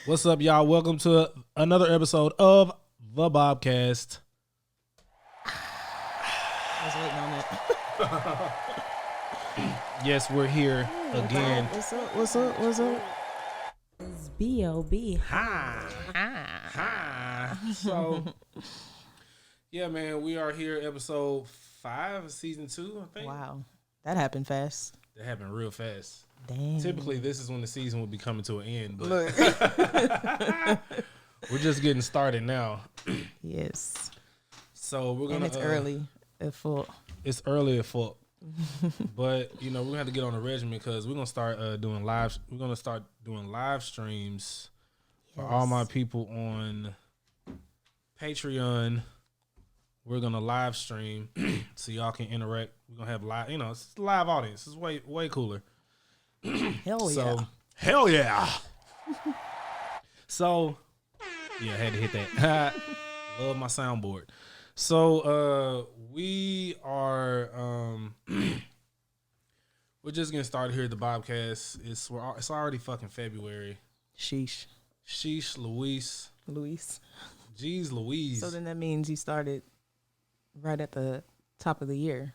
What's up, y'all? Welcome to another episode of the BoBCast. I was waiting on that. Yes, we're here again. What's up? It's B.o.B. Hi. So, yeah, man, we are here, episode 5 of season 2, I think. Wow, that happened fast. That happened real fast. Damn. Typically, this is when the season would be coming to an end, but Look. we're just getting started now. Yes. So we're gonna. And it's early at full. It's early at full. But we're gonna have to get on a regimen because we're gonna start doing live. We're gonna start doing live streams for all my people on Patreon. We're gonna live stream so y'all can interact. We're gonna have live. It's a live audience. It's way cooler. Hell yeah. Hell yeah. So yeah, I had to hit that. Love my soundboard. So we are we're just getting started here at the BoBCast. It's already fucking February. Sheesh. Louise. Jeez Louise. So then that means you started right at the top of the year.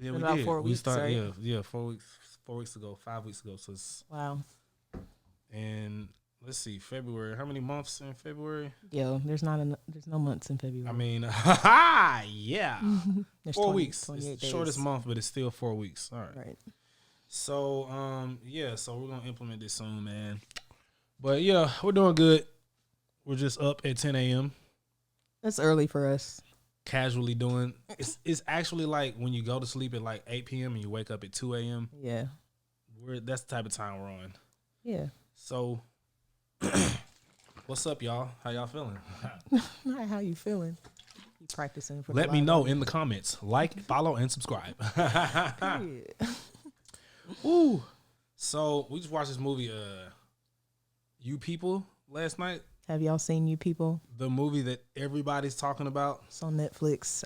Yeah, we about did. 4 weeks, We started, right? yeah, 4 weeks. 4 weeks ago, 5 weeks ago. So it's, Wow. and let's see, February. How many months in February? Yo, there's no months in February. I mean, yeah, There's 4 20 weeks. 28 It's the days. shortest month, but it's still 4 weeks. All right. Right. So, so we're gonna implement this soon, man. But yeah, we're doing good. We're just up at 10 a.m. That's early for us. casually doing. It's actually like when you go to sleep at like 8 p.m. and you wake up at 2 a.m. Yeah. That's the type of time we're on. Yeah. So, what's up, y'all? How y'all feeling? Hi, how you feeling? You practicing for the Let me live know audience? in the comments. Like, follow, and subscribe. Period. Ooh. So we just watched this movie, You People, last night. Have y'all seen You People? The movie that everybody's talking about. It's on Netflix.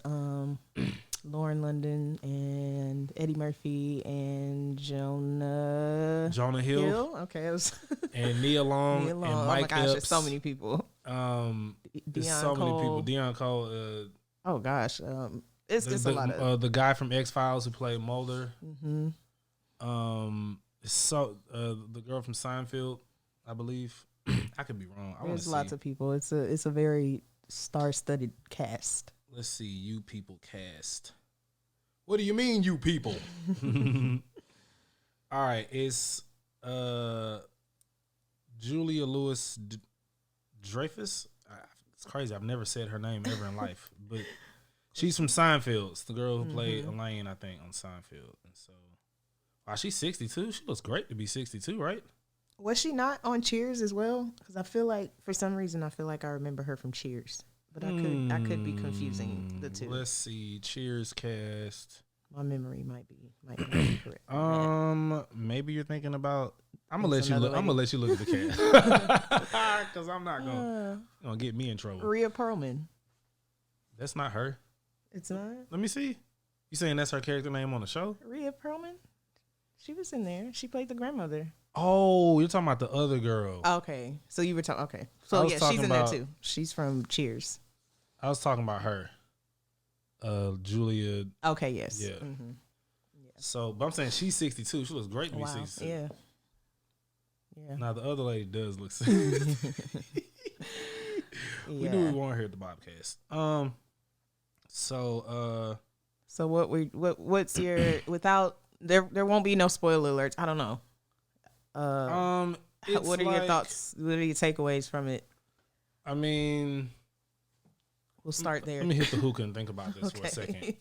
Lauren London and Eddie Murphy and Jonah Hill. Okay, it was And Nia Long, and Mike oh my gosh, Epps. there's so many people. There's Deion so many Cole. people. Deion Cole. Oh gosh, it's just a lot of. The guy from X-Files who played Mulder. Mm-hmm. The girl from Seinfeld, I believe. I could be wrong. There's lots of people. It's a very star-studded cast. Let's see, You People cast. What do you mean, you people? All right, it's Julia Louis Dreyfus. It's crazy. I've never said her name ever in life, but she's from Seinfeld. It's the girl who played Elaine, I think, on Seinfeld. And so, wow, she's 62. She looks great to be 62, right? Was she not on Cheers as well? Because I feel like for some reason I remember her from Cheers, but I could be confusing the two. Let's see, Cheers cast. My memory might be correct. Maybe you're thinking about. I'm gonna It's let you another look. I'm gonna lady. let you look at the cast because I'm not gonna get me in trouble. Rhea Perlman. That's not her. It's not Let me see. You saying that's her character name on the show? Rhea Perlman. She was in there. She played the grandmother. Oh, you're talking about the other girl. Okay, so you were talking. Okay, I so was yeah, talking she's in about- there too. She's from Cheers. I was talking about her. Julia. Okay, yes. Yeah. Mm-hmm. So, but I'm saying she's 62. She looks great to be Wow. 62. Yeah. Yeah. Now the other lady does look. We Yeah. do what we want here at the BoBCast. So what's your without there won't be no spoiler alerts. I don't know. it's What are your like- thoughts? What are your takeaways from it? I mean, We'll start there. let me hit the hookah and think about this for a second.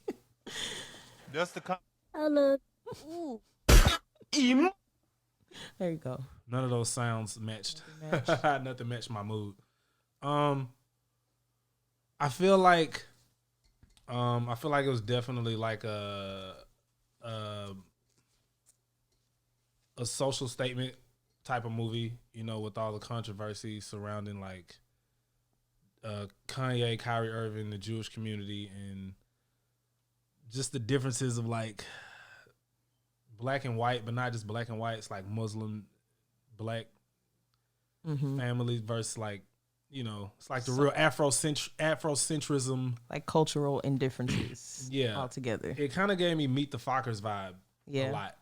Just the There you go. None of those sounds matched. Match. Nothing matched my mood. I feel like it was definitely like a social statement type of movie, with all the controversy surrounding like Kanye, Kyrie Irving, the Jewish community, and just the differences of like black and white, but not just black and white. It's like Muslim, black, families versus like, you know, it's like the real Afrocentrism, like cultural indifferences. Yeah, altogether. It kind of gave me Meet the Fockers vibe a lot,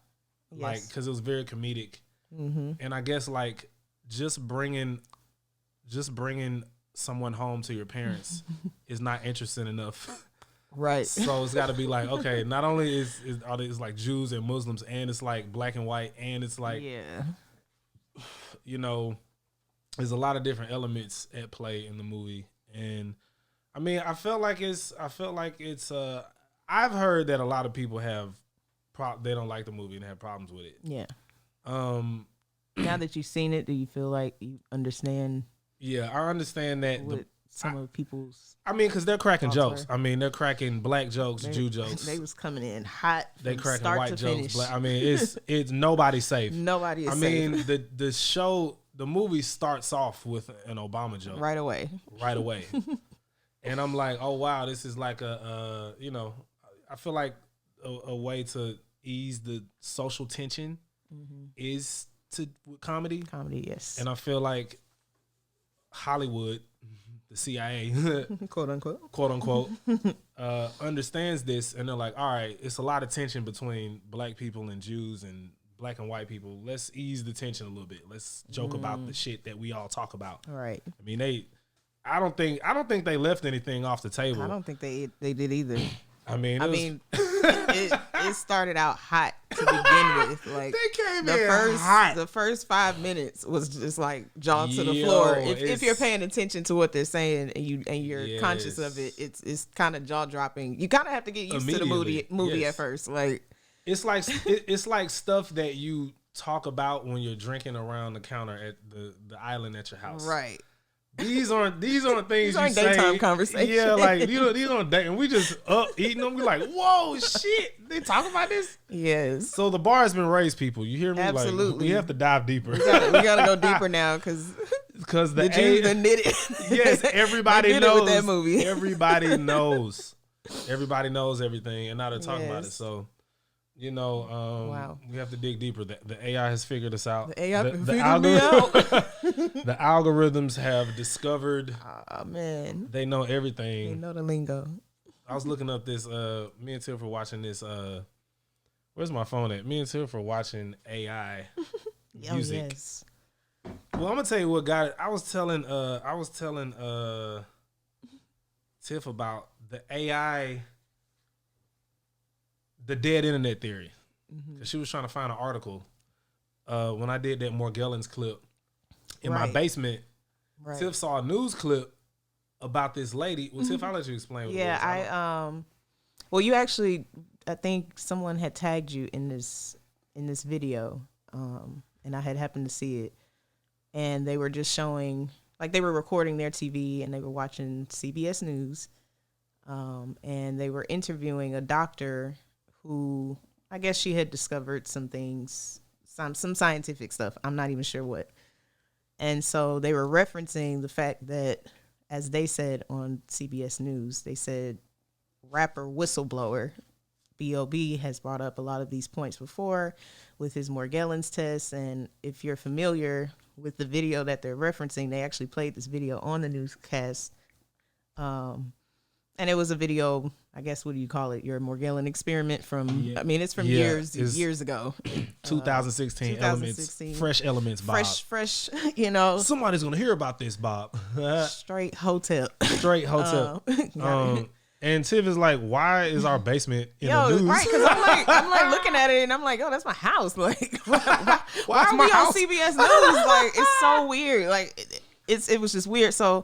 like because it was very comedic, and I guess like just bringing someone home to your parents is not interesting enough. Right. So it's got to be like, okay, not only is like Jews and Muslims, and it's like black and white, and it's like, you know, there's a lot of different elements at play in the movie. And I mean, I felt like it's I've heard that a lot of people they don't like the movie and have problems with it. Yeah. Now that you've seen it, do you feel like you understand? Yeah, I understand that some of people's. I mean, because they're cracking jokes. I mean, they're cracking black jokes, Jew jokes. They was coming in hot. They cracking start white to jokes. Finish. Black, I mean, it's nobody's safe. Nobody is safe. I mean, the movie starts off with an Obama joke right away. And I'm like, oh wow, this is like you know, I feel like a way to ease the social tension is with comedy. Comedy, yes. And I feel like Hollywood, the CIA, quote unquote, understands this, and they're like, all right, it's a lot of tension between black people and Jews and black and white people. Let's ease the tension a little bit. Let's joke about the shit that we all talk about. All right. I mean, I don't think they left anything off the table. I don't think they did either. I mean, it started out hot to begin with. Like they came in hot. The first 5 minutes was just like jaw to the floor. If you're paying attention to what they're saying and you're conscious of it, it's kind of jaw dropping. You kind of have to get used to the movie at first. Like it's like stuff that you talk about when you're drinking around the counter at the island at your house. Right. These aren't things these aren't you say. daytime conversations. Yeah, like these aren't date, and we just up eating them. We like, whoa, shit! They talk about this. Yes. So the bar has been raised, people. You hear me? Absolutely. Like, we have to dive deeper. We gotta go deeper now because the Jews done did it. Yes, everybody knows with that movie. Everybody knows. Everybody knows everything, and now they're talking about it. So. You know, wow. We have to dig deeper. The AI has figured us out. The AI figured me out. The algorithms have discovered. Oh, man. They know everything. They know the lingo. I was looking up this, me and Tiff were watching this, where's my phone at? Me and Tiff were watching AI music. Oh, yes. Well, I'm going to tell you what got it. I was telling Tiff about the AI... the dead internet theory, because she was trying to find an article. When I did that Morgellons clip in my basement, Tiff saw a news clip about this lady. Well, Tiff, I'll let you explain what it was. Well, you actually, I think someone had tagged you in this video, and I had happened to see it, and they were just showing, like they were recording their TV and they were watching CBS News, and they were interviewing a doctor who I guess she had discovered some things, some scientific stuff. I'm not even sure what. And so they were referencing the fact that, as they said on CBS News, they said rapper whistleblower B.o.B has brought up a lot of these points before with his Morgellons test. And if you're familiar with the video that they're referencing, they actually played this video on the newscast. And it was a video, I guess, what do you call it? Your Morgellon experiment from, I mean, it's from years ago. 2016 elements, fresh elements, Bob. Fresh, you know. Somebody's going to hear about this, Bob. Straight hotel. And Tiff is like, why is our basement in the news? Right, because I'm like looking at it and I'm like, oh, that's my house. Like, why are we on CBS News? Like, it's so weird. Like, it was just weird. So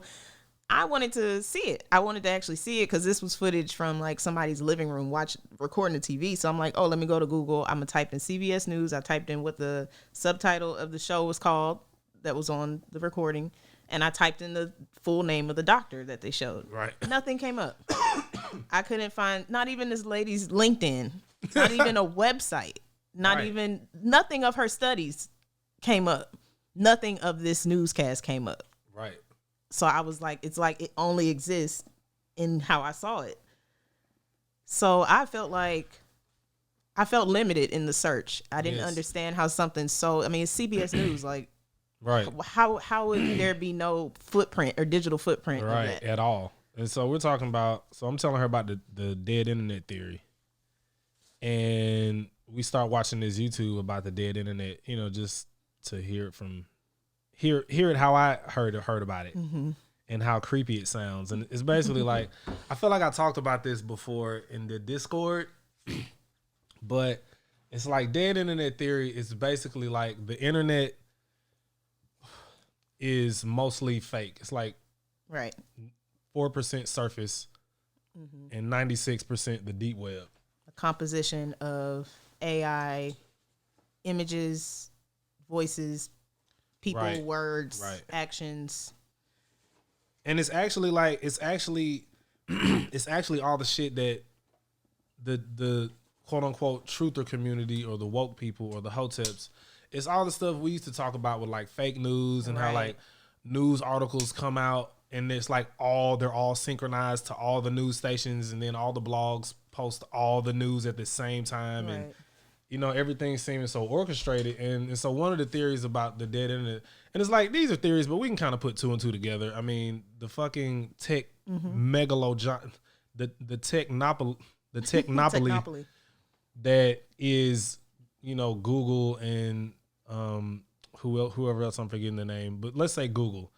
I wanted to see it. I wanted to actually see it because this was footage from like somebody's living room recording the TV. So I'm like, oh, let me go to Google. I'm going to type in CBS News. I typed in what the subtitle of the show was called that was on the recording. And I typed in the full name of the doctor that they showed. Right. Nothing came up. I couldn't find, not even this lady's LinkedIn, not even a website, nothing of her studies came up. Nothing of this newscast came up. Right. So I was like, it's like it only exists in how I saw it. So I felt limited in the search. I didn't understand how something it's CBS News. Like, Right. How would there be no footprint or digital footprint of Right, that? at all. And so we're talking about, so I'm telling her about the dead internet theory. And we start watching this YouTube about the dead internet, you know, just to hear it how I heard about it and how creepy it sounds. And it's basically like, I feel like I talked about this before in the Discord, but it's like dead internet theory is basically like the internet is mostly fake. It's like Right. 4% surface and 96% the deep web. A composition of AI, images, voices, people, Right. words, Right. actions. And it's actually it's actually all the shit that the quote unquote truther community or the woke people or the hoteps, it's all the stuff we used to talk about with like fake news and how Right. like news articles come out and it's like they're all synchronized to all the news stations and then all the blogs post all the news at the same time. Right. And you know, everything seeming so orchestrated. And so one of the theories about the dead internet, and it's like, these are theories, but we can kind of put two and two together. I mean, the fucking tech the technopoly Technopoly. that is, you know, Google and whoever else I'm forgetting the name, but let's say Google.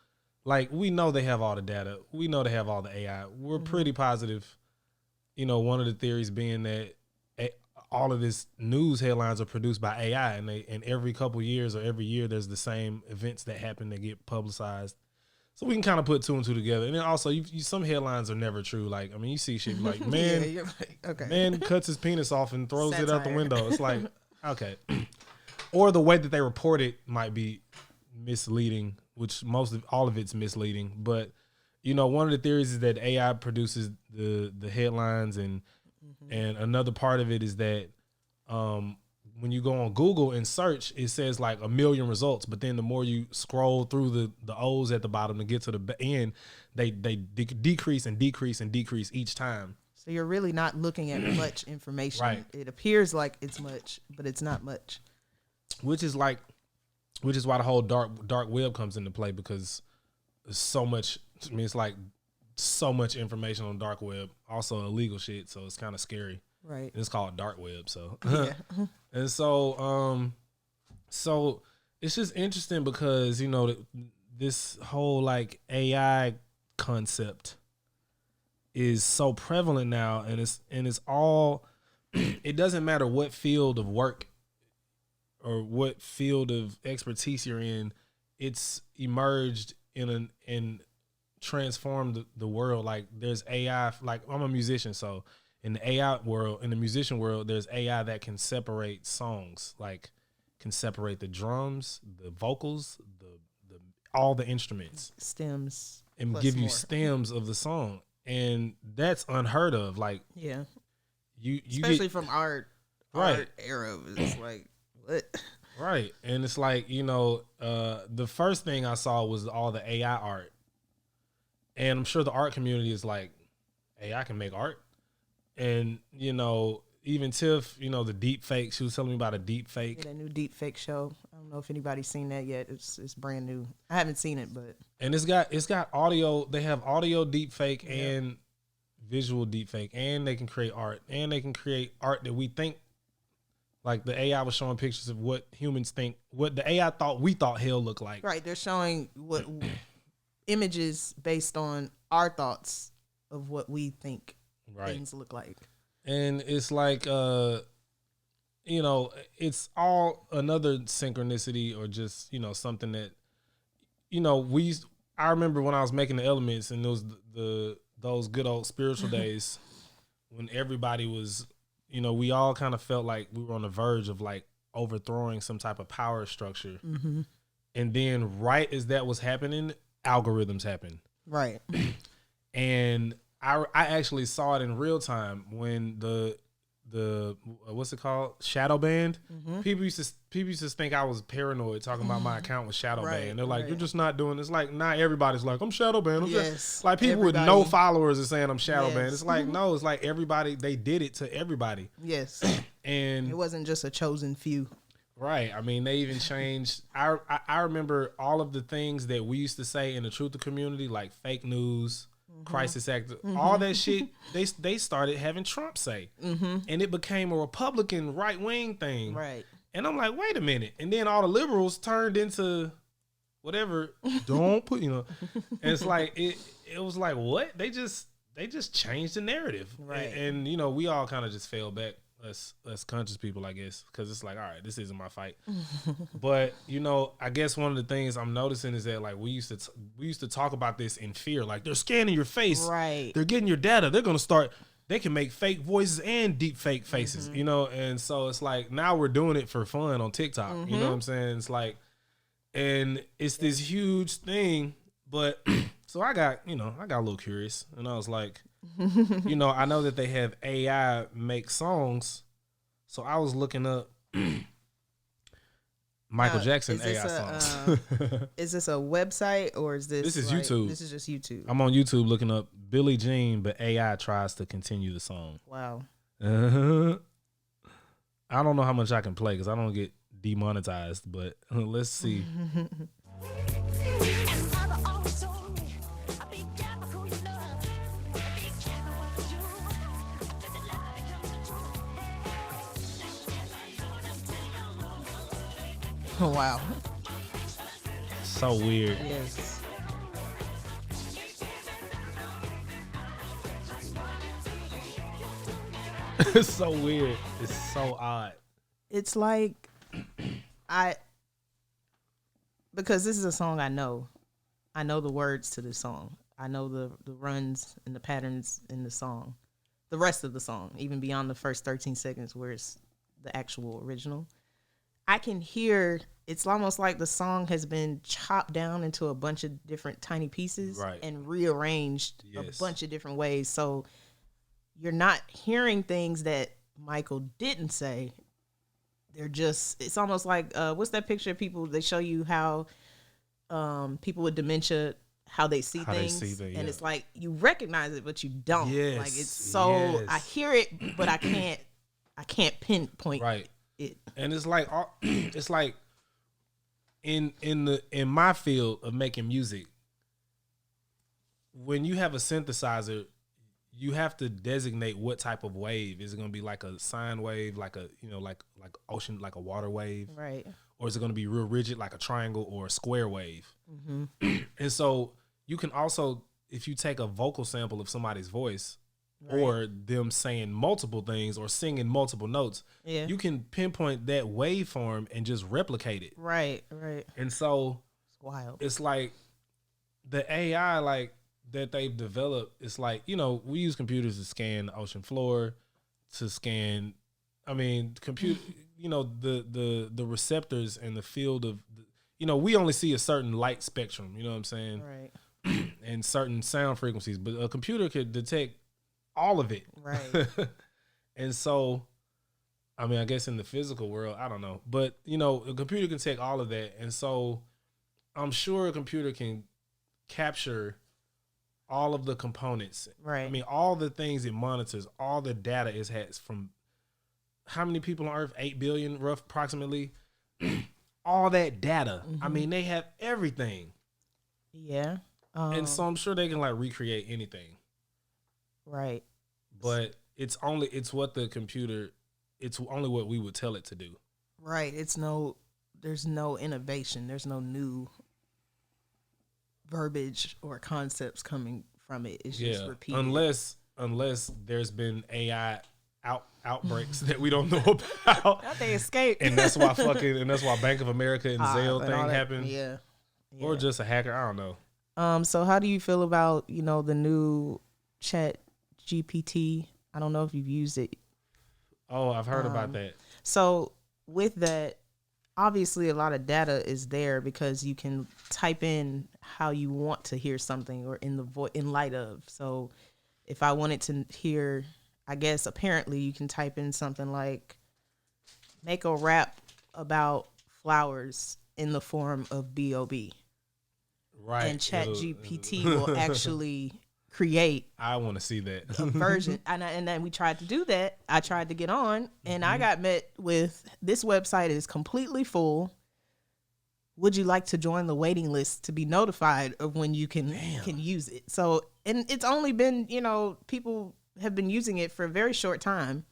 Like, we know they have all the data. We know they have all the AI. We're pretty positive, you know, one of the theories being that all of this news headlines are produced by AI, and every couple years or every year there's the same events that happen that get publicized. So we can kind of put two and two together. And then also, some headlines are never true. Like, I mean, you see shit like, man, Yeah, you're like, okay. man cuts his penis off and throws it out the Satire. window. It's like, okay. Or the way that they report it might be misleading, which all of it's misleading. But, you know, one of the theories is that AI produces the headlines, and another part of it is that when you go on Google and search, it says like 1 million results, but then the more you scroll through the O's at the bottom to get to the end, they decrease and decrease and decrease each time. So you're really not looking at much information. Right. It appears like it's much, but it's not much. Which is why the whole dark web comes into play, because there's so much. I mean, it's like so much information on dark web, also illegal shit. So it's kind of scary. Right. And it's called dark web. So Yeah. and so it's just interesting because, you know, this whole like AI concept is so prevalent now, and it's all. It doesn't matter what field of work or what field of expertise you're in, it's emerged and transformed the world. Like, there's AI. Like, I'm a musician, so in the AI world, in the musician world, there's AI that can separate songs, like can separate the drums, the vocals, the all the instruments, Stems. and plus give you more. stems of the song, and that's unheard of. Like, Yeah. you Especially get from art era. It's like, what? right, and it's like, you know, the first thing I saw was all the AI art, and I'm sure the art community is like, AI can make art. And, you know, even Tiff, you know, the deep fake, she was telling me about a deep fake. Yeah, that new deep fake show. I don't know if anybody's seen that yet. It's brand new. I haven't seen it, but And it's got audio. They have audio deep fake and visual deep fake, and they can create art, and they can create art that we think, like the AI was showing pictures of what humans think, what the AI we thought hell looked like. right, they're showing what images based on our thoughts of what we think things look like. And it's like, you know, it's all another synchronicity, or just, you know, something that, you know, I remember when I was making the elements, and those good old spiritual days when everybody was, you know, we all kind of felt like we were on the verge of like overthrowing some type of power structure. Mm-hmm. And then right as that was happening, algorithms happened. Right. And I actually saw it in real time when the what's it called, shadow banned. Mm-hmm. People used to think I was paranoid talking about my account was shadow banned. They're like, you're just not doing this. Like, not everybody's like, I'm shadow banned. Yes, like people with no followers are saying I'm shadow banned. It's like, no, it's like everybody, they did it to everybody. Yes. And it wasn't just a chosen few. Right. I mean, they even changed. I remember all of the things that we used to say in the truth community, like fake news, crisis act, all that shit. They started having Trump say, and it became a Republican right wing thing. Right. And I'm like, wait a minute. And then all the liberals turned into whatever. Don't put, And it's like it was like, what? They just changed the narrative. Right. And we all kind of just fell back. Us conscious people, I guess, because it's like, all right, this isn't my fight. But I guess one of the things I'm noticing is that like we used to talk about this in fear, like they're scanning your face, right? They're getting your data. They're gonna start. They can make fake voices and deep fake faces, And so it's like now we're doing it for fun on TikTok. You know what I'm saying? It's like, and it's this huge thing. But so I got a little curious, and I was like. I know that they have AI make songs, so I was looking up Michael Jackson AI songs. Is this a website or is this? This is YouTube. This is just YouTube. I'm on YouTube looking up Billie Jean, but AI tries to continue the song. Wow. I don't know how much I can play because I don't get demonetized, but let's see. Wow. So weird. Yes. It's so weird. It's so odd. It's like because this is a song I know. I know the words to this song. I know the runs and the patterns in the song. The rest of the song, even beyond the first 13 seconds where it's the actual original. I can hear it's almost like the song has been chopped down into a bunch of different tiny pieces and rearranged a bunch of different ways. So you're not hearing things that Michael didn't say. They're just, it's almost like, what's that picture of people? They show you how people with dementia, how they see things. And it's like, you recognize it, but you don't. Yes. Like it's so, I hear it, but I can't pinpoint it. And it's like in my field of making music, when you have a synthesizer, you have to designate what type of wave. Is it going to be like a sine wave, like a like ocean, like a water wave, right? Or is it going to be real rigid, like a triangle or a square wave? And so you can also, if you take a vocal sample of somebody's voice. Right. Or them saying multiple things or singing multiple notes, you can pinpoint that waveform and just replicate it. Right. And so it's wild. It's like the AI like that they've developed. It's like, we use computers to scan the ocean floor, to scan. I mean, computer. The receptors and the field of, we only see a certain light spectrum. You know what I'm saying? Right. And certain sound frequencies, but a computer could detect all of it. Right. And so, I mean, I guess in the physical world, I don't know. But, a computer can take all of that. And so I'm sure a computer can capture all of the components. Right. I mean, all the things it monitors, all the data it has from how many people on Earth? 8 billion, approximately. All that data. I mean, they have everything. Yeah. And so I'm sure they can like recreate anything. Right. But it's only what we would tell it to do. Right. There's no innovation. There's no new verbiage or concepts coming from it. It's just repeated. Unless there's been AI outbreaks that we don't know about. That they escaped. And that's why Bank of America and Zelle thing happened. Yeah. Or just a hacker. I don't know. So how do you feel about, the new Chat GPT? I don't know if you've used it. Oh, I've heard about that. So with that, obviously a lot of data is there because you can type in how you want to hear something or in light of. So if I wanted to hear, I guess apparently you can type in something like make a rap about flowers in the form of B.o.B. Right. And Chat GPT will actually create I want to see that a version. And then we tried to do that. I tried to get on, and I got met with, this website is completely full. Would you like to join the waiting list to be notified of when you can use it? So, and it's only been, people have been using it for a very short time.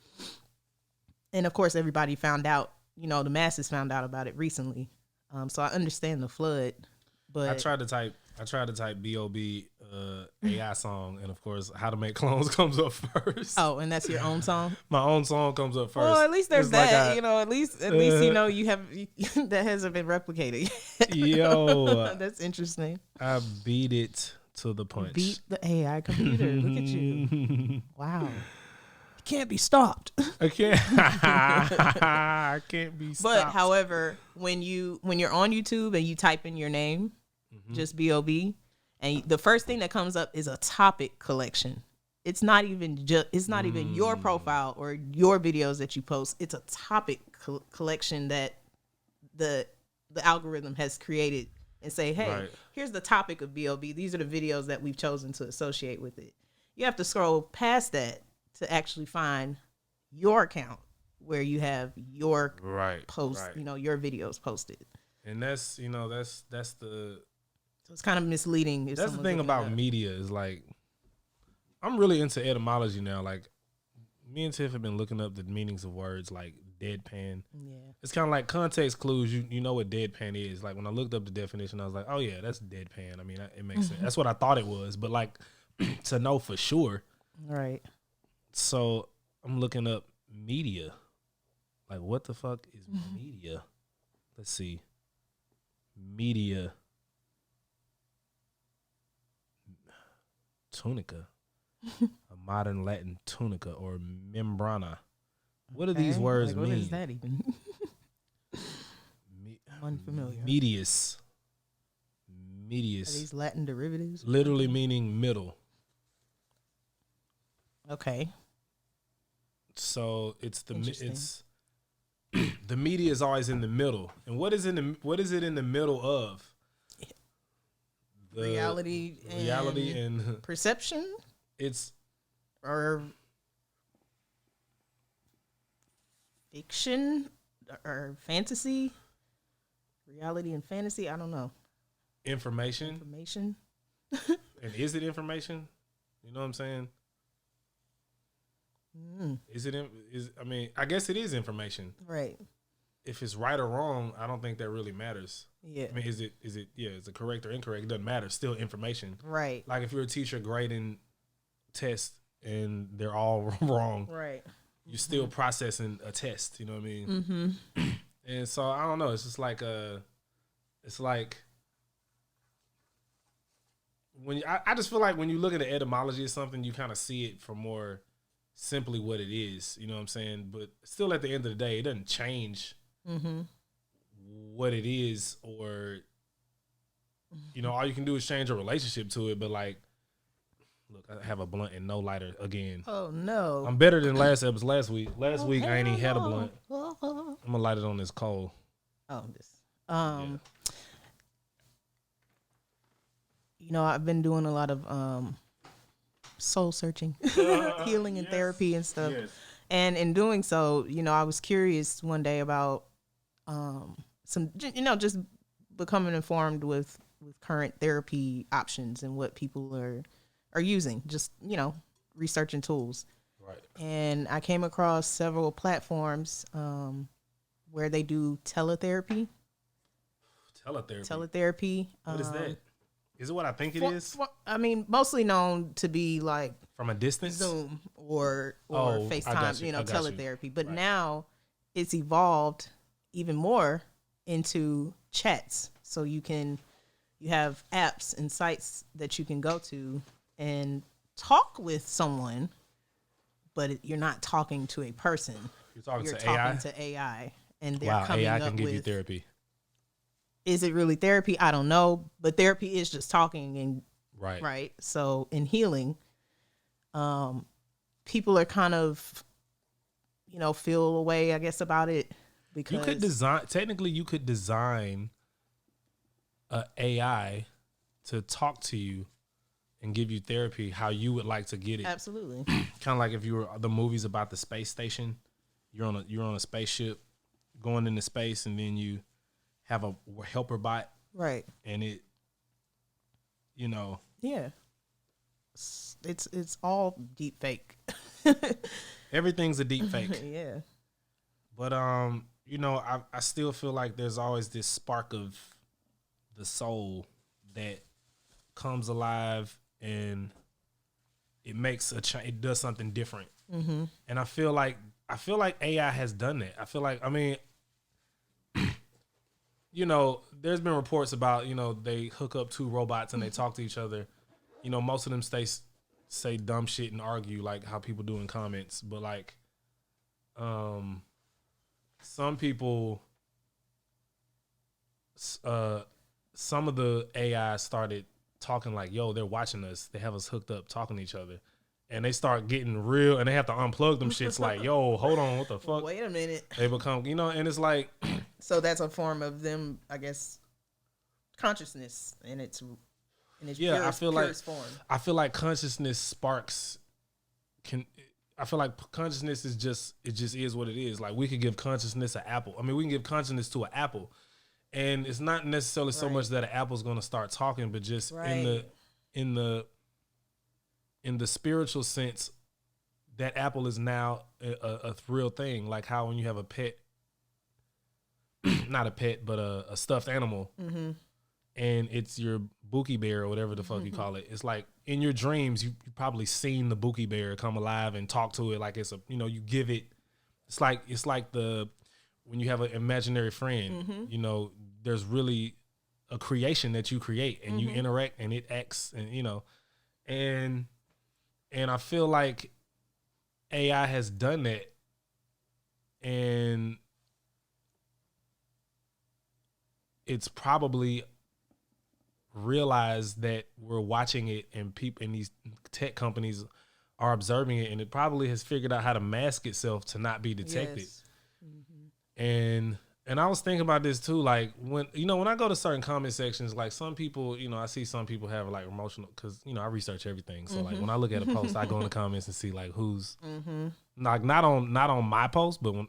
And of course, everybody found out, the masses found out about it recently. So I understand the flood, but I tried to type B.o.B AI song, and of course, How to Make Clones comes up first. Oh, and that's your own song? My own song comes up first. Well, at least there's It's that. like At least you have that hasn't been replicated. Yo, that's interesting. I beat it to the punch. Beat the AI computer. Look at you. Wow. You can't be stopped. I can't be stopped. But however, when you're on YouTube and you type in your name, just B.o.B, and the first thing that comes up is a topic collection. It's not even your profile or your videos that you post. It's a topic collection that the algorithm has created and say, hey, here's the topic of B.o.B. These are the videos that we've chosen to associate with it. You have to scroll past that to actually find your account where you have your post, your videos posted. And that's the. So it's kind of misleading. That's the thing about media is like, I'm really into etymology now. Like, me and Tiff have been looking up the meanings of words like deadpan. Yeah. It's kind of like context clues. You know what deadpan is. Like, when I looked up the definition, I was like, oh yeah, that's deadpan. I mean, it makes sense. That's what I thought it was. But like, to know for sure. Right. So I'm looking up media. Like, what the fuck is media? Let's see. Media. Tunica. A modern Latin tunica or membrana. What do these words mean? What is that even? Unfamiliar. Medius. Are these Latin derivatives? Literally meaning middle. Okay. So it's the media is always in the middle. And what is it in the middle of? Reality and perception? It's or fiction or fantasy? Reality and fantasy? I don't know. Information. And is it information? You know what I'm saying? I guess it is information. Right. If it's right or wrong, I don't think that really matters. Yeah. I mean, is it correct or incorrect? It doesn't matter. It's still information. Right. Like if you're a teacher grading tests and they're all wrong. Right. You're still processing a test. You know what I mean? Mm-hmm. And so I don't know. It's just like when I just feel like when you look at the etymology of something, you kind of see it for more simply what it is. You know what I'm saying? But still, at the end of the day, it doesn't change what it is, or all you can do is change a relationship to it. But like, look, I have a blunt and no lighter again. Oh no! I'm better than last week. Last week I ain't even had a blunt. I'm gonna light it on this coal. Oh, this. I've been doing a lot of soul searching, healing and therapy and stuff. Yes. And in doing so, I was curious one day about just becoming informed with current therapy options and what people are using, just, researching tools. Right. And I came across several platforms where they do teletherapy. Teletherapy. What is that? Is it what I think it is? I mean, mostly known to be like from a distance, Zoom or FaceTime, teletherapy. But now it's evolved even more into chats. So you have apps and sites that you can go to and talk with someone, but you're not talking to a person. You're talking to AI, and they're coming AI up can give with you therapy. Is it really therapy? I don't know, but therapy is just talking and right. So in healing, people are kind of, feel a way, I guess, about it because you could design a AI to talk to you and give you therapy how you would like to get it. Absolutely. Kind of like if you were the movies about the space station, you're on a spaceship going into space, and then you have a helper bot, Right. and it, you know, Yeah. It's all deep fake. everything's a deep fake. Yeah. But you know, I still feel like there's always this spark of the soul that comes alive and it makes it does something different. Mm-hmm. And I feel like AI has done that. I feel like, I mean, you know, there's been reports about, you know, they hook up two robots and they talk to each other. You know, most of them say dumb shit and argue like how people do in comments, but like some people some of the AI started talking like, yo, they're watching us. They have us hooked up talking to each other. And they start getting real and they have to unplug them shits like, yo, hold on, what the fuck? Wait a minute. They become, you know, and it's like. So that's a form of them, I guess, consciousness in its purest form. I feel like consciousness sparks I feel like consciousness is just is what it is. Like we could give consciousness an apple. I mean, we can give consciousness to an apple. And it's not necessarily so much that an apple's going to start talking, but just in the spiritual sense, that apple is now a real thing. Like how when you have a pet, not a pet, but a stuffed animal, and it's your Bookie Bear or whatever the fuck you call it. It's like in your dreams, you probably seen the Bookie Bear come alive and talk to it like it's a, you know, you give it. It's like when you have an imaginary friend, you know, there's really a creation that you create and you interact and it acts and, you know, and I feel like AI has done that, and it's probably realized that we're watching it and people and these tech companies are observing it, and it probably has figured out how to mask itself to not be detected. Yes. And I was thinking about this too, like when I go to certain comment sections, like some people, you know, I see some people have like emotional, because, you know, I research everything. So like when I look at a post, I go in the comments and see like who's like not on my post, but when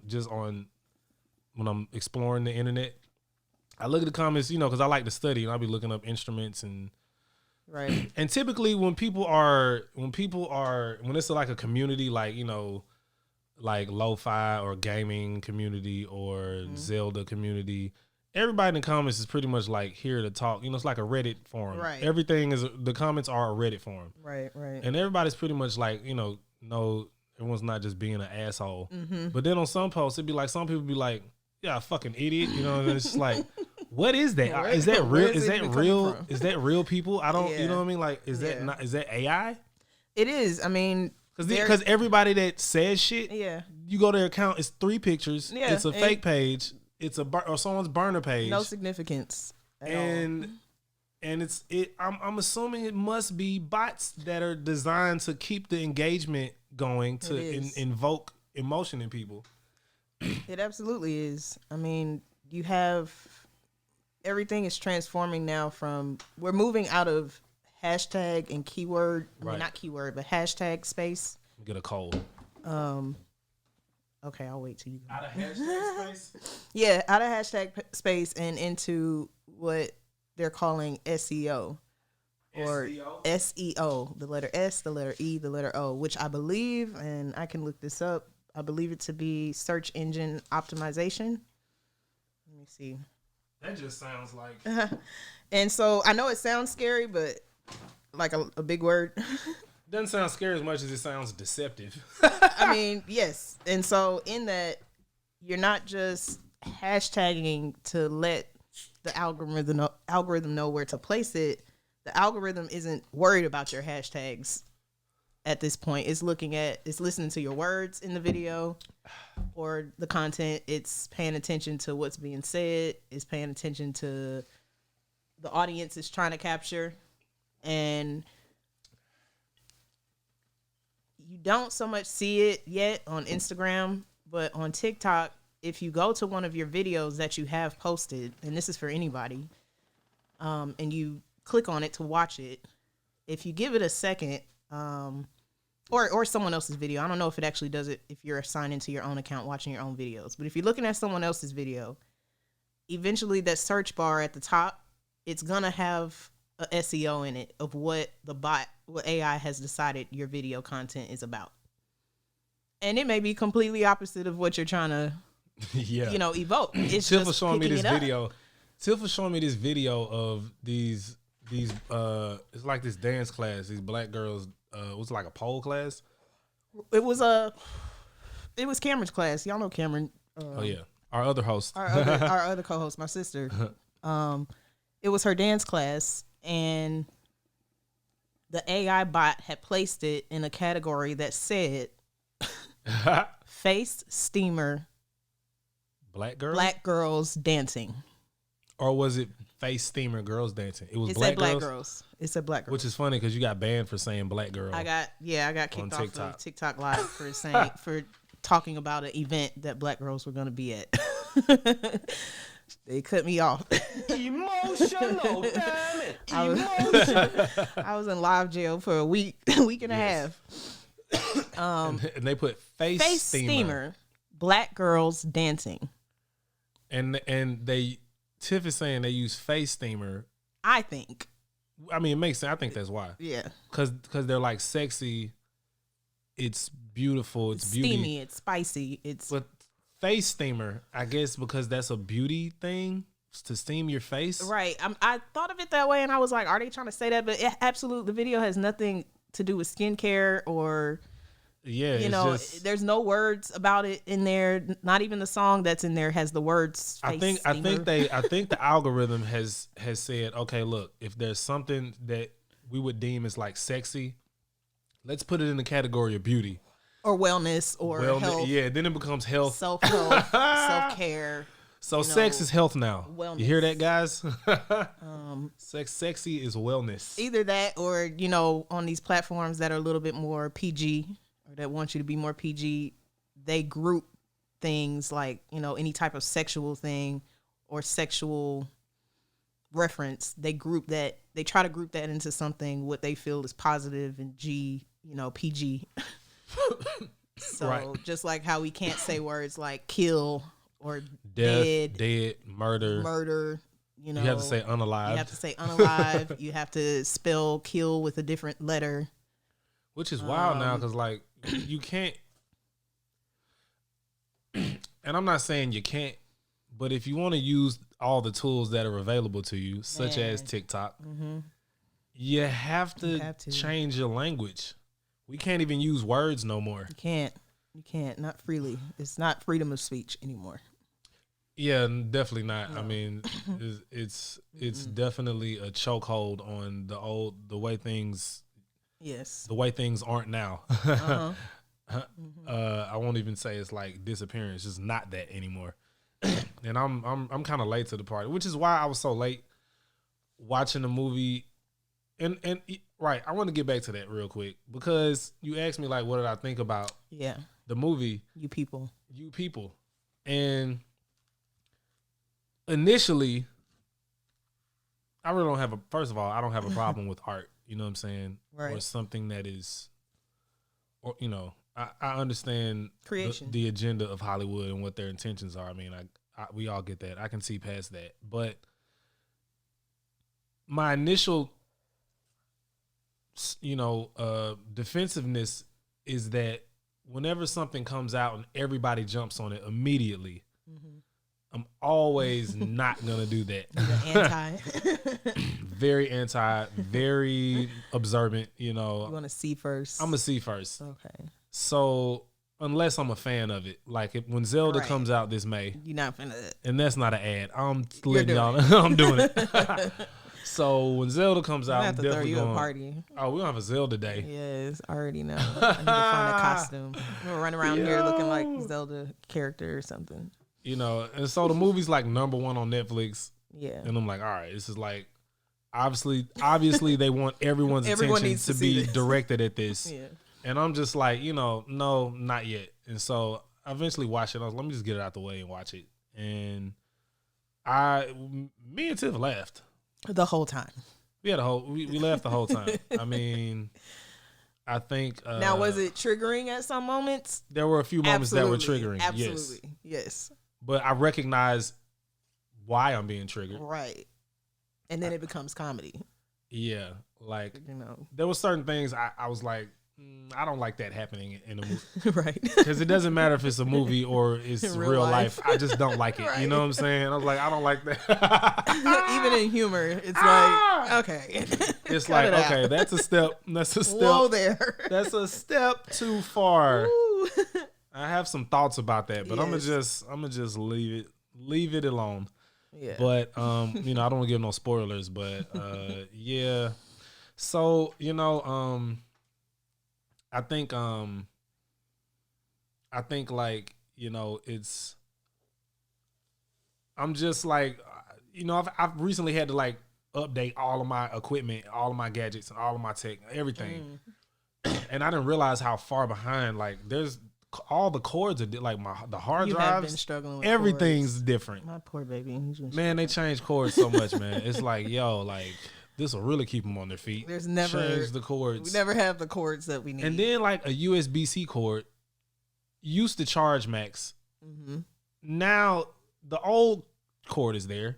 I'm exploring the internet, I look at the comments, you know, because I like to study and I'll be looking up instruments and right. And typically when it's like a community, like, you know, like lo-fi or gaming community or Zelda community, everybody in the comments is pretty much like here to talk. You know, it's like a Reddit forum. Right. The comments are a Reddit forum. Right. And everybody's pretty much like, you know, no, everyone's not just being an asshole. But then on some posts, it'd be like, some people be like, yeah, fucking idiot. You know, and it's just like, what is that? Is that real? Is that real? Is that real people? I don't, you know what I mean? Like, is that AI? It is. I mean, because everybody that says shit, you go to their account, it's 3 pictures. Yeah, it's a fake page. It's or someone's burner page. No significance at all. And I'm assuming it must be bots that are designed to keep the engagement going, to invoke emotion in people. It absolutely is. I mean, you have everything is transforming now we're moving out of hashtag and keyword, well, not keyword, but hashtag space. Get a cold. Okay, I'll wait till you go. Out of hashtag space? Yeah, out of hashtag space and into what they're calling SEO. Or SEO, the letter S, the letter E, the letter O, which I believe, and I can look this up, I believe it to be search engine optimization. Let me see. That just sounds like... And so I know it sounds scary, but like a big word. Doesn't sound scary as much as it sounds deceptive. I mean, yes. And so in that, you're not just hashtagging to let the algorithm know where to place it. The algorithm isn't worried about your hashtags at this point. It's listening to your words in the video or the content. It's paying attention to what's being said. It's paying attention to the audience it's trying to capture. And you don't so much see it yet on Instagram, but on TikTok, if you go to one of your videos that you have posted, and this is for anybody, and you click on it to watch it, if you give it a second, or someone else's video. I don't know if it actually does it if you're assigned into your own account watching your own videos. But if you're looking at someone else's video, eventually that search bar at the top, it's gonna have a SEO in it of what AI has decided your video content is about. And it may be completely opposite of what you're trying to evoke. It's Tiff was just showing me picking this it up. video. Tiff was showing me this video of these it's like this dance class, these black girls, it was like a pole class. It was Cameron's class. Y'all know Cameron. Oh yeah. Our other host. our other co-host, my sister. It was her dance class, and the AI bot had placed it in a category that said face steamer Black girls dancing. Or was it face steamer girls dancing? It was It black said black girls. girls. It said black girls. Which is funny because you got banned for saying black girl. I got kicked off TikTok. of TikTok Live for saying for talking about an event that black girls were going to be at. They cut me off. Emotional, damn it. I was in live jail for a week and a half. And they put face steamer. Black girls dancing. And Tiff is saying they use face steamer. I think. I mean, it makes sense. I think that's why. Yeah. Because they're like sexy. It's beautiful. It's beauty. Steamy. It's spicy. But face steamer, I guess, because that's a beauty thing to steam your face. Right. I thought of it that way, and I was like, are they trying to say that? But the video has nothing to do with skincare or. Yeah, there's no words about it in there. Not even the song that's in there has the words. I think the algorithm has said, okay, look, if there's something that we would deem as like sexy, let's put it in the category of beauty or wellness or health. Yeah, then it becomes health, self-help, self-care. So sex is health now. Wellness. You hear that, guys? Sexy is wellness. Either that or on these platforms that are a little bit more PG. That want you to be more PG, they group things like, any type of sexual thing or sexual reference. They try to group that into something what they feel is positive and PG. So right. Just like how we can't say words like kill or dead, murder. You have to say unalive. You have to say unalive. You have to spell kill with a different letter. Which is wild now because, like, you can't, and I'm not saying you can't, but if you want to use all the tools that are available to you, such as TikTok, you have to change your language. We can't even use words no more. You can't, not freely. It's not freedom of speech anymore. Yeah, definitely not. No. I mean, it's definitely a chokehold on the way things. Yes. The way things aren't now. I won't even say it's like disappearing. It's just not that anymore. And I'm kind of late to the party, which is why I was so late watching the movie. And right, I want to get back to that real quick because you asked me like, what did I think about? Yeah. The movie. You people. And initially, I really don't have first of all, I don't have a problem with art. You know what I'm saying? Right. Or something that is, or I understand creation, the agenda of Hollywood and what their intentions are. I mean, we all get that. I can see past that. But my initial, defensiveness is that whenever something comes out and everybody jumps on it immediately, I'm always not going to do that. Anti. Very anti, very observant, You want to see first. I'm going to see first. Okay. So unless I'm a fan of it, like when Zelda comes out this May. You're not finna. And that's not an ad. I'm letting y'all know. I'm doing it. So when Zelda comes out, I'm definitely going. A party. Oh, we don't have a Zelda day. Yes, I already know. I need to find a costume. I'm gonna run around here looking like Zelda character or something. And so the movie's like number 1 on Netflix. Yeah. And I'm like, all right, this is like, obviously they want everyone's attention to be directed at this. Yeah. And I'm just like, no, not yet. And so I eventually watched it. I was like, let me just get it out the way and watch it. And me and Tiff laughed. The whole time. We laughed the whole time. I mean, I think now, was it triggering at some moments? there were a few moments that were triggering. Absolutely. Yes. But I recognize why I'm being triggered. Right. And then it becomes comedy. Yeah. Like, You know. there were certain things I was like, I don't like that happening in a movie. Right. Because it doesn't matter if it's a movie or it's In real life. I just don't like it. Right. You know what I'm saying? I was like, I don't like that. Even in humor, it's like, okay. It's Cut like, it out. okay, that's a step. That's a step. Whoa there. That's a step too far. Ooh. I have some thoughts about that, but Yes. I'm gonna just leave it alone. Yeah. But you know, I don't want to give no spoilers, but yeah. So, you know, I think like, you know, I'm just like, you know, I've recently had to like update all of my equipment, all of my gadgets, and all of my tech, everything. And I didn't realize how far behind. Like, there's all the cords are like the hard You drives. have been struggling with everything's cords. different. My poor baby. He's been Man, they change cords so much, man. It's like, yo, like this will really keep them on their feet. There's never change the cords. We never have the cords that we need. And then like a USB-C cord used to charge max. Mm-hmm. Now the old cord is there.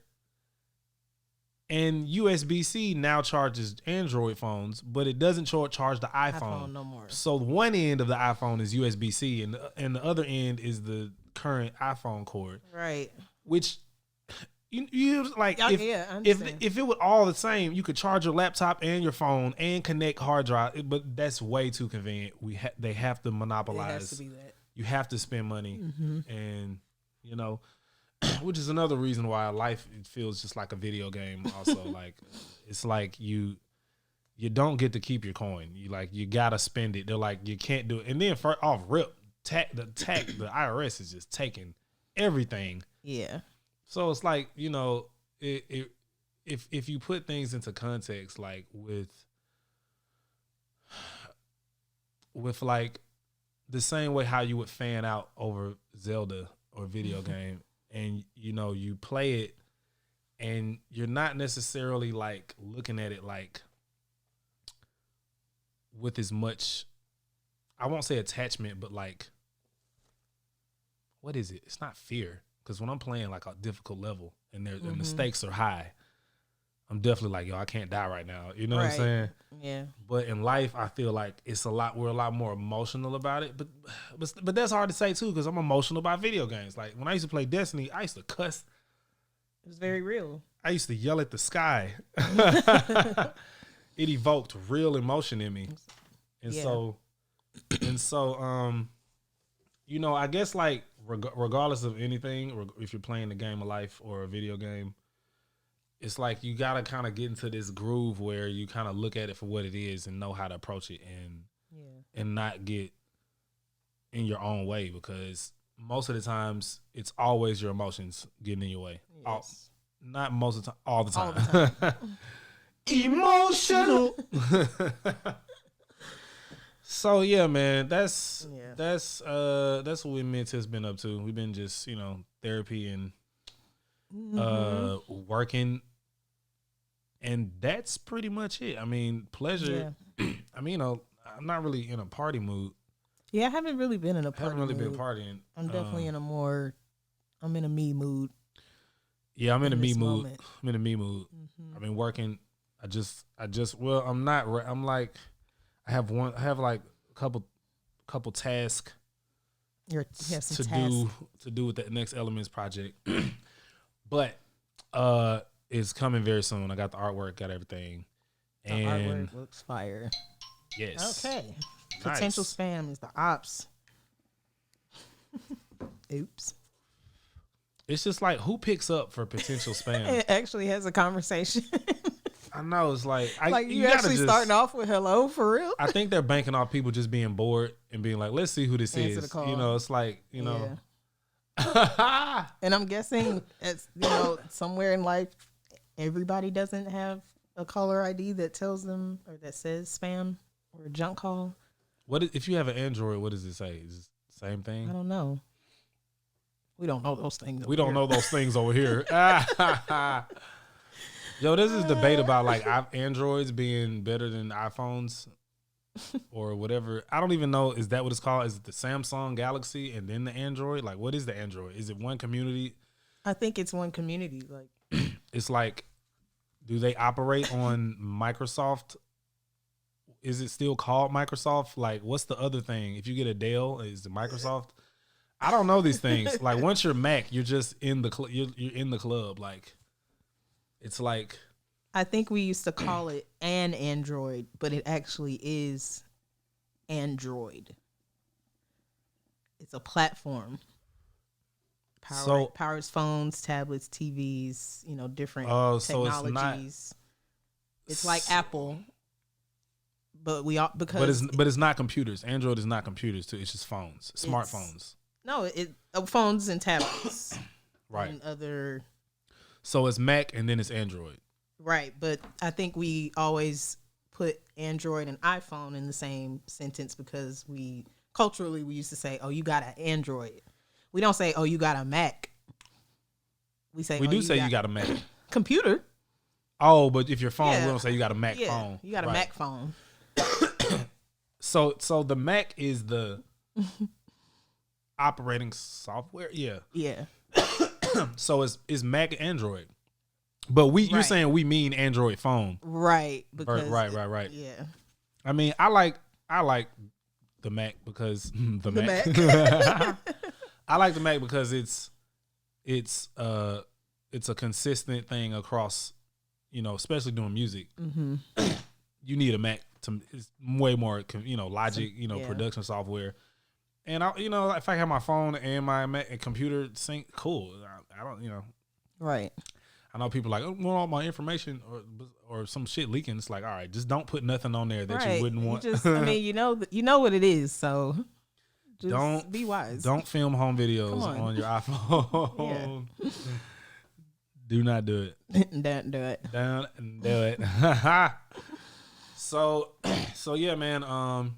And USB-C now charges Android phones, but it doesn't charge the iPhone. No more. So one end of the iPhone is USB-C, and the other end is the current iPhone cord. Right. Which you like I understand. if it were all the same, you could charge your laptop and your phone and connect hard drive. But that's way too convenient. They have to monopolize. It has to be that. You have to spend money, Mm-hmm. and you know. Which is another reason why life feels just like a video game. Also, like it's like you don't get to keep your coin. You gotta spend it. They're like you can't do it. And then off rip, the IRS is just taking everything. Yeah. So it's like, you know, if you put things into context, like with like the same way how you would fan out over Zelda or video game. And, you know, you play it and you're not necessarily like looking at it like with as much, I won't say attachment, but like, what is it? It's not fear. Because when I'm playing like a difficult level and and the stakes are high, I'm definitely like, yo, I can't die right now. You know what I'm saying? Yeah. But in life, I feel like we're a lot more emotional about it. But that's hard to say too, because I'm emotional about video games. Like when I used to play Destiny, I used to cuss. It was very real. I used to yell at the sky. It evoked real emotion in me. And so, you know, I guess like regardless of anything, if you're playing the game of life or a video game, it's like you gotta kind of get into this groove where you kind of look at it for what it is and know how to approach it and not get in your own way, because most of the times it's always your emotions getting in your way. Yes. Not most of the time, all the time. All the time. Emotional. So yeah, man, that's what we meant to has been up to. We've been just, you know, therapy and working, and that's pretty much it. I mean, pleasure. Yeah. I mean, you know, I'm not really in a party mood. Yeah, I haven't really been in a party I haven't really mood. been partying. I'm definitely I'm in a me mood. Yeah, I'm in a me this mood. moment. I'm in a me mood. Mm-hmm. I've been working. Well, I'm not. I'm like, I have like a couple tasks to do with the Next Elements project, but it's coming very soon. I got the artwork, got everything, The and artwork looks fire. yes, Okay. nice. Potential spam is the ops. Oops. It's just like, who picks up for potential spam? It actually has a conversation. I know, it's like you actually starting off with hello for real. I think they're banking off people just being bored and being like, let's see who this Answer the is. call. You know, it's like, you know. And I'm guessing it's, you know, somewhere in life, everybody doesn't have a caller ID that tells them or that says spam or junk call. If you have an Android, what does it say? Is it the same thing? I don't know. We don't know those things. We don't know those things over here. Yo, this is debate about like Androids being better than iPhones or whatever. I don't even know. Is that what it's called? Is it the Samsung Galaxy and then the Android? Like, what is the Android? Is it one community? I think it's one community. Like, it's like, do they operate on Microsoft? Is it still called Microsoft? Like, what's the other thing? If you get a Dell, is it Microsoft? I don't know these things. Like, once you're Mac, you're just in the you're in the club. Like, it's like, I think we used to call it an Android, but it actually is Android. It's a platform. Powers phones, tablets, TVs, different technologies. It's like Apple, but it's not computers. Android is not computers too. It's just phones, smartphones. No, phones and tablets, right? And other. So it's Mac and then it's Android. Right, but I think we always put Android and iPhone in the same sentence because culturally we used to say, "Oh, you got an Android." We don't say, "Oh, you got a Mac." We say, "We do say you got a Mac computer." Oh, but if your phone, we don't say you got a Mac phone. You got a Mac phone. So the Mac is the operating software. Yeah. Yeah. So it's Mac and Android. But you're saying we mean Android phone. Right. Because right. Yeah. I mean, I like the Mac because the Mac. I like the Mac because it's a consistent thing across, especially doing music. Mm-hmm. You need a Mac it's way more, Logic, production software. And if I have my phone and my Mac and computer sync, cool. I don't, Right. I know people like, want all my information or some shit leaking. It's like, all right, just don't put nothing on there that you wouldn't want. You know what it is, so just don't be wise. Don't film home videos on your iPhone. Yeah. Do not do it. Don't do it. Don't do it. So yeah, man.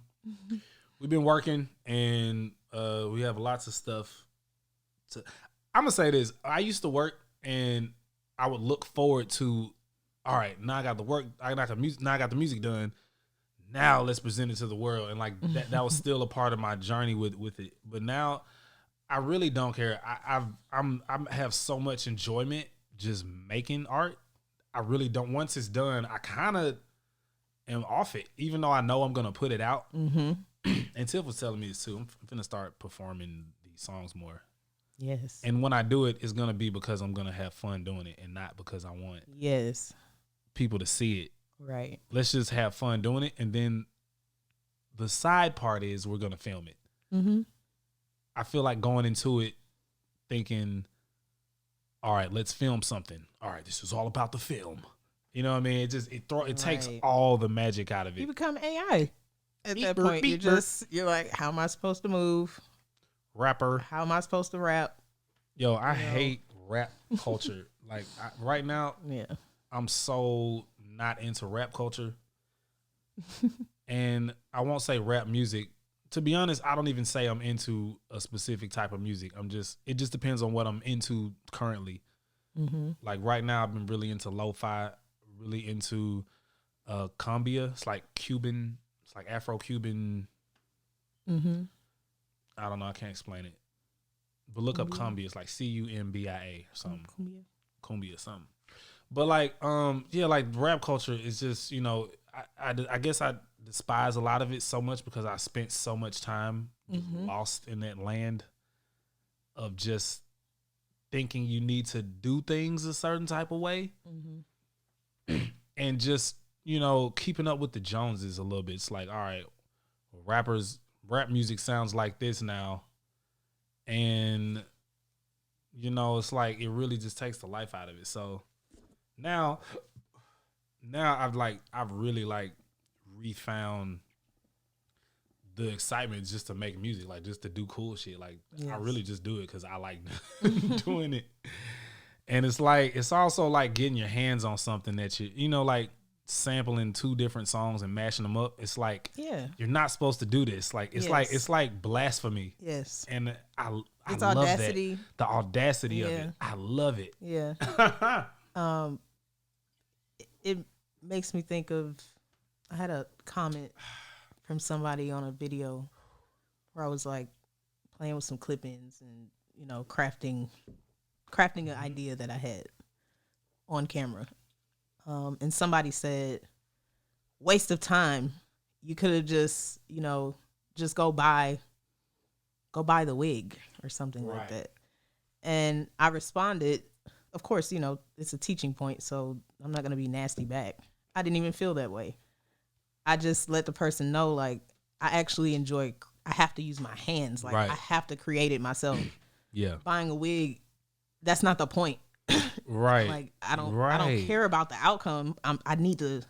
We've been working and we have lots of stuff. I'm gonna say this. I used to work and I would look forward to, all right, now I got the work, I got the music done. Now let's present it to the world. And like that was still a part of my journey with it. But now I really don't care. I have so much enjoyment just making art. I really don't. Once it's done, I kind of am off it, even though I know I'm gonna put it out. Mm-hmm. And Tiff was telling me this too. I'm gonna start performing these songs more. Yes. And when I do it, it's gonna be because I'm gonna have fun doing it, and not because I want people to see it. Right. Let's just have fun doing it, and then the side part is we're gonna film it. Mm-hmm. I feel like going into it thinking, all right, let's film something. All right, this is all about the film. You know what I mean? It takes all the magic out of it. You become AI at that point. You're like, how am I supposed to move? Rapper. How am I supposed to rap? Yo, I hate rap culture. Like right now, I'm so not into rap culture. And I won't say rap music. To be honest, I don't even say I'm into a specific type of music. It just depends on what I'm into currently. Mm-hmm. Like right now, I've been really into lo-fi, really into cumbia. It's like Cuban, it's like Afro-Cuban. Mm-hmm. I don't know. I can't explain it. But look up cumbia. It's like Cumbia or something. Cumbia or something. But like, like rap culture is just, I guess I despise a lot of it so much because I spent so much time lost in that land of just thinking you need to do things a certain type of way. Mm-hmm. And just, keeping up with the Joneses a little bit. It's like, all right, rap music sounds like this now. And, it's like it really just takes the life out of it. So now I've really refound the excitement just to make music, like just to do cool shit. Like I really just do it because I like doing it. And it's also like getting your hands on something that like sampling 2 different songs and mashing them up. It's like you're not supposed to do this. Like it's like blasphemy. Yes. And I it's love audacity. That. The audacity of it. I love it. Yeah. it makes me think of, I had a comment from somebody on a video where I was like playing with some clip-ins and, you know, crafting an idea that I had on camera. And somebody said, waste of time. You could have just, you know, just go buy the wig or something like that. And I responded, of course, you know, it's a teaching point, so I'm not going to be nasty back. I didn't even feel that way. I just let the person know, like, I actually I have to use my hands. Like, I have to create it myself. Yeah. Buying a wig, that's not the point. Right. Like, I don't care about the outcome. I need to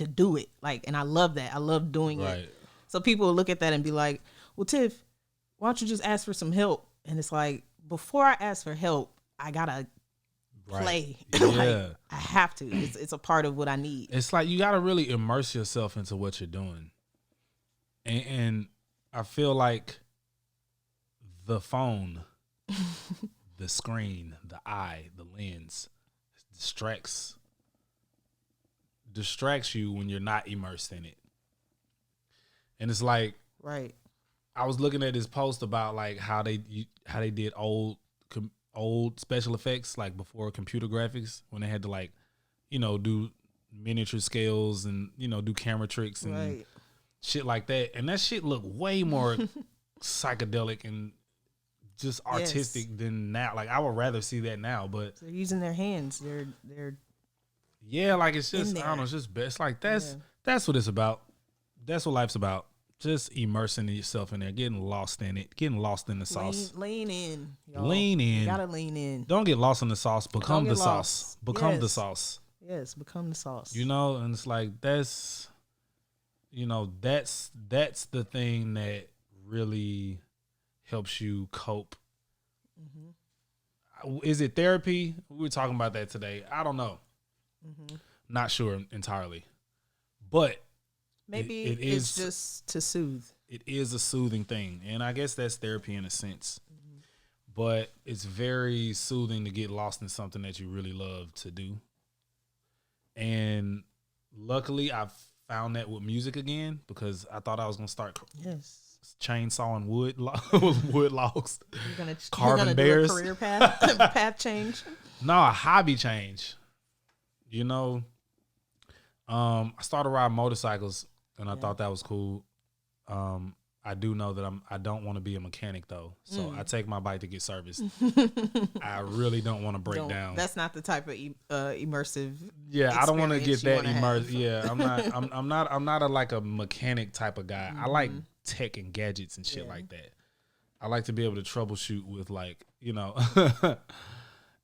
do it. Like, and I love that. I love doing it. So people will look at that and be like, well, Tiff, why don't you just ask for some help? And it's like, before I ask for help, I gotta play. Yeah. Like, I have to. It's a part of what I need. It's like you gotta really immerse yourself into what you're doing. And I feel like the phone, the screen, the eye, the lens distracts you when you're not immersed in it. And it's like, I was looking at this post about like how they did old special effects, like before computer graphics, when they had to, like, you know, do miniature scales and, you know, do camera tricks and shit like that. And that shit looked way more psychedelic and just artistic than now. Like, I would rather see that now, but they're using their hands. They're like, it's just, I don't know, it's just best. Like, that's what it's about. That's what life's about. Just immersing yourself in there, getting lost in it, getting lost in the sauce. Lean in. Y'all. Lean in. You gotta lean in. Don't get lost in the sauce. Become the sauce. Become the sauce. Yes, become the sauce. You know, and it's like, that's, you know, that's the thing that really helps you cope. Mm-hmm. Is it therapy? We were talking about that today. I don't know. Mm-hmm. Not sure entirely, but maybe it's just to soothe. It is a soothing thing, and I guess that's therapy in a sense. Mm-hmm. But it's very soothing to get lost in something that you really love to do. And luckily, I've found that with music again, because I thought I was gonna start chainsawing wood logs, carving bears. Do a career path change. No, a hobby change. You know, I started riding motorcycles, and I thought that was cool. I do know that I don't want to be a mechanic though, so I take my bike to get serviced. I really don't want to break down. That's not the type of immersive. Yeah, I don't want to get that immersed. Yeah, I'm not a mechanic type of guy. I like tech and gadgets and shit like that. I like to be able to troubleshoot with, like, you know.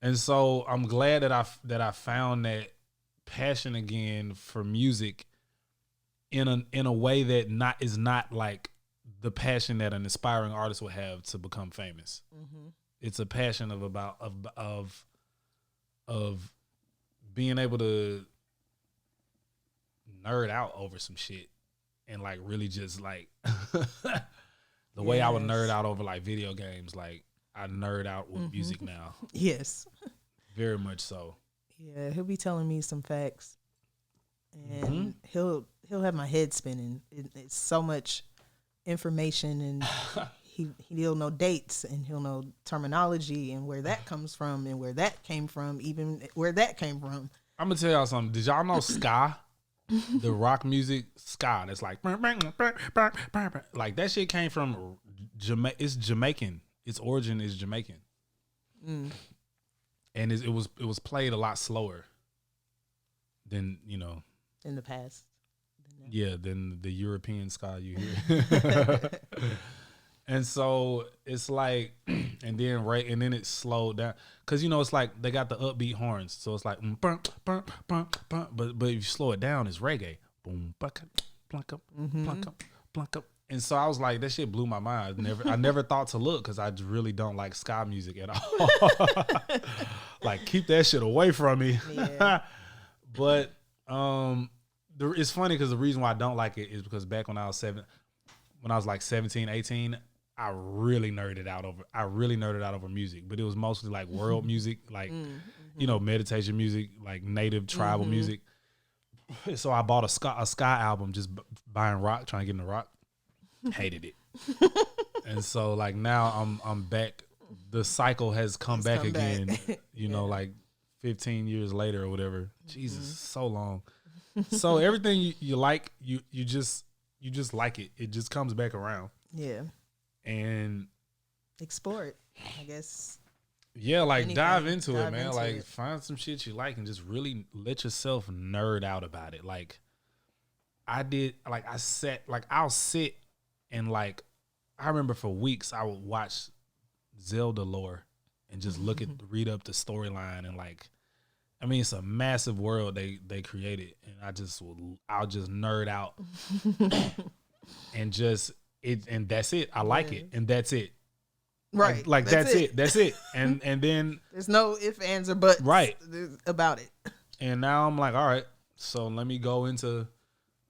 And so I'm glad that I found that passion again for music in a way that is not like the passion that an aspiring artist would have to become famous. Mm-hmm. It's a passion of being able to nerd out over some shit and, like, really just, like, the way I would nerd out over, like, video games. Like, I nerd out with music now. Yes. Very much so. Yeah, he'll be telling me some facts, and he'll have my head spinning. It's so much information, and he'll know dates, and he'll know terminology, and where that comes from, and where that came from, even where that came from. I'm gonna tell y'all something. Did y'all know ska? The rock music ska. That's like that shit came from It's Jamaican. Its origin is Jamaican. And it was played a lot slower than, you know, in the past. Yeah, than the European ska you hear. And so it's like, and then it slowed down, because, you know, it's like they got the upbeat horns, so it's like but if you slow it down, it's reggae. Boom, plunk up, plunk up, plunk up. And so I was like, that shit blew my mind. I never thought to look, because I really don't like ska music at all. Like, keep that shit away from me. Yeah. But it's funny, because the reason why I don't like it is because back when I was like 17, 18, I really nerded out over music. But it was mostly like world music, like you know, meditation music, like native tribal music. So I bought a ska album, just buying rock, trying to get into rock. Hated it. And so like now I'm back. The cycle has come back again. You know, like 15 years later or whatever. Jesus, so long. So everything you like, you just like it. It just comes back around. Yeah. And explore it, I guess. Yeah, like anything, dive into it, man. into Like it. find some shit you like and just really let yourself nerd out about it. Like I'll sit and like I remember for weeks I would watch Zelda lore and just read up the storyline and like I mean it's a massive world they created and I'll just nerd out and just and that's it. I like it and that's it. Right. Like that's it. That's it. And then there's no ifs, ands, or buts right about it. And now I'm like, all right, so let me go into.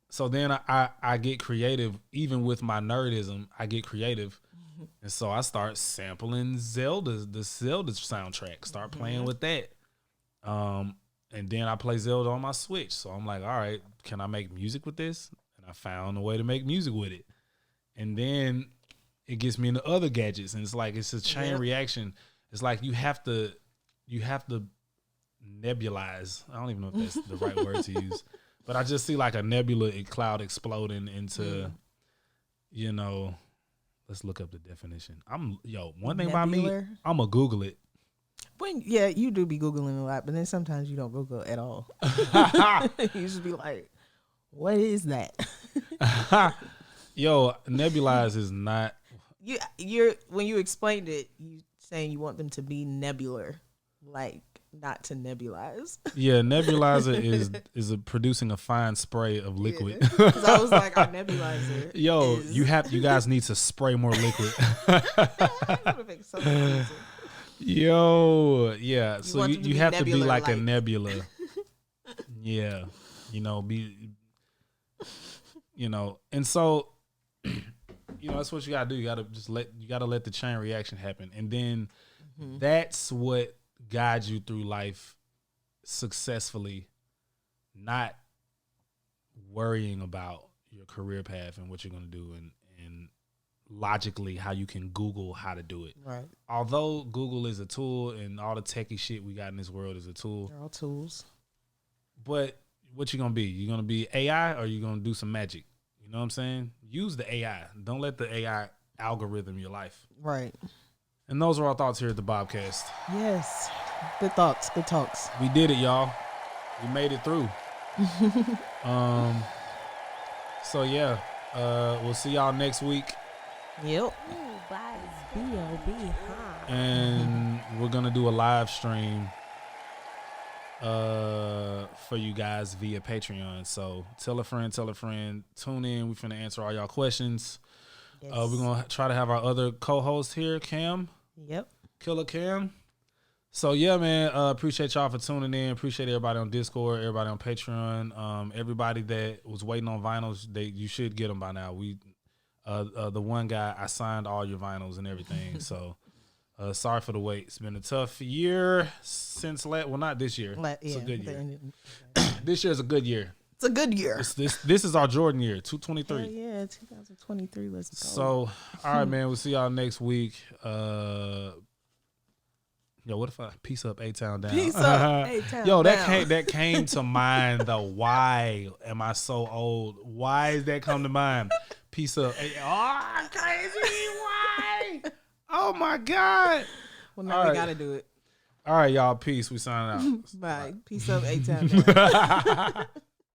So then I get creative, even with my nerdism. I get creative, and so I start sampling the Zelda soundtrack. Start playing with that, and then I play Zelda on my Switch. So I'm like, all right, can I make music with this? And I found a way to make music with it, and then it gets me into other gadgets, and it's a chain reaction. It's like you have to nebulize. I don't even know if that's the right word to use, but I just see like a nebula cloud exploding into, you know, let's look up the definition. One thing about me, I'm gonna Google it. You do be Googling a lot, but then sometimes you don't Google at all. You just be like, what is that? Nebulize is not. You're when you explained it, you saying you want them to be nebular, like not to nebulize. Yeah, nebulizer is producing a fine spray of liquid. Because I was like, our nebulizer. You guys need to spray more liquid. Yeah. So you have to be like a nebula. Yeah, and so. That's what you gotta do. You gotta let the chain reaction happen, and then that's what guides you through life successfully. Not worrying about your career path and what you're gonna do, and logically how you can Google how to do it. Right. Although Google is a tool, and all the techie shit we got in this world is a tool. They're all tools. But what you gonna be? You gonna be AI, or you gonna do some magic? You know what I'm saying? Use the AI. Don't let the AI algorithm your life. Right. And those are our thoughts here at the BoBCast. Yes. Good thoughts. Good talks. We did it, y'all. We made it through. So yeah, we'll see y'all next week. Yep. B.o.B. And we're gonna do a live stream for you guys via Patreon. So tell a friend, tune in. We're finna answer all y'all questions. Yes. We're gonna try to have our other co-host here, Cam. Yep. Killer Cam. So yeah, man, appreciate y'all for tuning in. Appreciate everybody on Discord, everybody on Patreon, everybody that was waiting on vinyls. You should get them by now. We the one guy, I signed all your vinyls and everything. So sorry for the wait. It's been a tough year since not this year. It's a good year. This year's a good year. It's a good year. This is our Jordan year, 223. Yeah, 2023. Let's go. So, all right, man. We'll see y'all next week. What if I peace up, A-Town down? Peace up, A-Town down. that came to mind. The why am I so old? Why is that come to mind? Peace up. Oh, crazy. Why? Oh my God. Well, now we gotta do it. All right, y'all. Peace. We signing out. Bye. Peace up, A-Town.